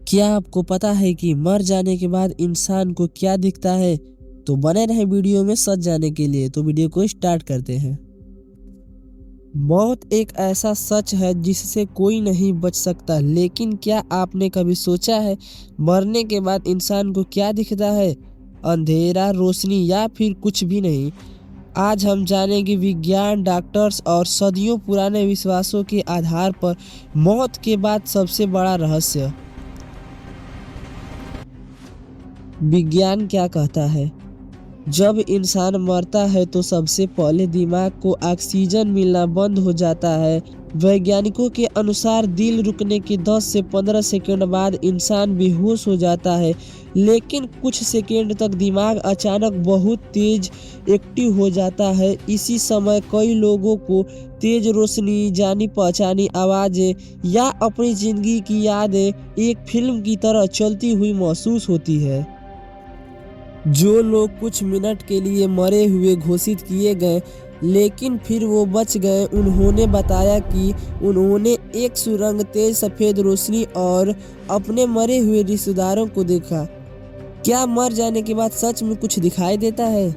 क्या आपको पता है कि मर जाने के बाद इंसान को क्या दिखता है? तो बने रहे वीडियो में सच जाने के लिए। तो वीडियो को स्टार्ट करते हैं। मौत एक ऐसा सच है जिससे कोई नहीं बच सकता, लेकिन क्या आपने कभी सोचा है मरने के बाद इंसान को क्या दिखता है? अंधेरा, रोशनी या फिर कुछ भी नहीं। आज हम जानेंगे विज्ञान, डॉक्टर्स और सदियों पुराने विश्वासों के आधार पर मौत के बाद सबसे बड़ा रहस्य। विज्ञान क्या कहता है? जब इंसान मरता है तो सबसे पहले दिमाग को ऑक्सीजन मिलना बंद हो जाता है। वैज्ञानिकों के अनुसार दिल रुकने के 10 से 15 सेकंड बाद इंसान बेहोश हो जाता है, लेकिन कुछ सेकंड तक दिमाग अचानक बहुत तेज एक्टिव हो जाता है। इसी समय कई लोगों को तेज रोशनी, जानी पहचानी आवाज़ें या अपनी ज़िंदगी की यादें एक फिल्म की तरह चलती हुई महसूस होती है। जो लोग कुछ मिनट के लिए मरे हुए घोषित किए गए लेकिन फिर वो बच गए, उन्होंने बताया कि उन्होंने एक सुरंग, तेज सफ़ेद रोशनी और अपने मरे हुए रिश्तेदारों को देखा। क्या मर जाने के बाद सच में कुछ दिखाई देता है?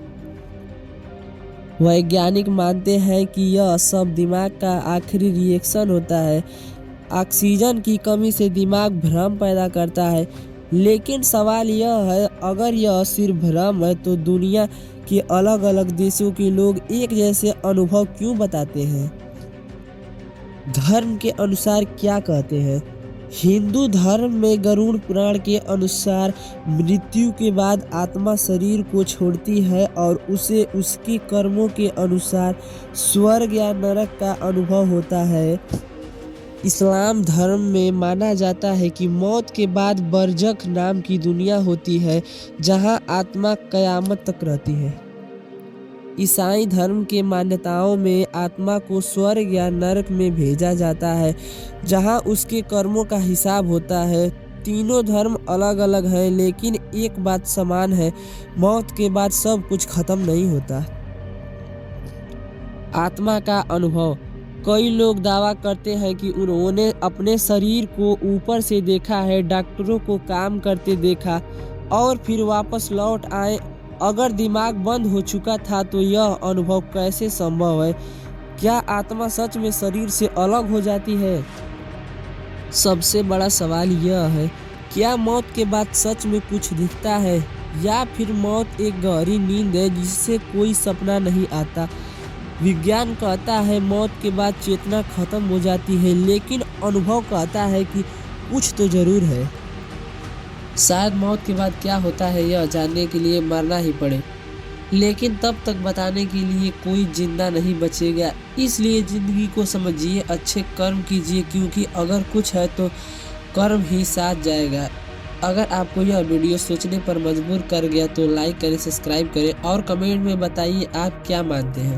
वैज्ञानिक मानते हैं कि यह सब दिमाग का आखिरी रिएक्शन होता है। ऑक्सीजन की कमी से दिमाग भ्रम पैदा करता है, लेकिन सवाल यह है, अगर यह सिर्फ भ्रम है तो दुनिया के अलग अलग देशों के लोग एक जैसे अनुभव क्यों बताते हैं? धर्म के अनुसार क्या कहते हैं? हिंदू धर्म में गरुड़ पुराण के अनुसार मृत्यु के बाद आत्मा शरीर को छोड़ती है और उसे उसके कर्मों के अनुसार स्वर्ग या नरक का अनुभव होता है। इस्लाम धर्म में माना जाता है कि मौत के बाद बरज़ख नाम की दुनिया होती है, जहां आत्मा कयामत तक रहती है। ईसाई धर्म के मान्यताओं में आत्मा को स्वर्ग या नरक में भेजा जाता है, जहां उसके कर्मों का हिसाब होता है। तीनों धर्म अलग अलग हैं, लेकिन एक बात समान है, मौत के बाद सब कुछ खत्म नहीं होता। आत्मा का अनुभव। कई लोग दावा करते हैं कि उन्होंने अपने शरीर को ऊपर से देखा है, डॉक्टरों को काम करते देखा और फिर वापस लौट आए। अगर दिमाग बंद हो चुका था तो यह अनुभव कैसे संभव है? क्या आत्मा सच में शरीर से अलग हो जाती है? सबसे बड़ा सवाल यह है, क्या मौत के बाद सच में कुछ दिखता है, या फिर मौत एक गहरी नींद है जिससे कोई सपना नहीं आता? विज्ञान कहता है मौत के बाद चेतना खत्म हो जाती है, लेकिन अनुभव कहता है कि कुछ तो जरूर है। शायद मौत के बाद क्या होता है यह जानने के लिए मरना ही पड़े, लेकिन तब तक बताने के लिए कोई जिंदा नहीं बचेगा। इसलिए जिंदगी को समझिए, अच्छे कर्म कीजिए, क्योंकि अगर कुछ है तो कर्म ही साथ जाएगा। अगर आपको यह वीडियो सोचने पर मजबूर कर गया तो लाइक करें, सब्सक्राइब करें और कमेंट में बताइए आप क्या मानते हैं।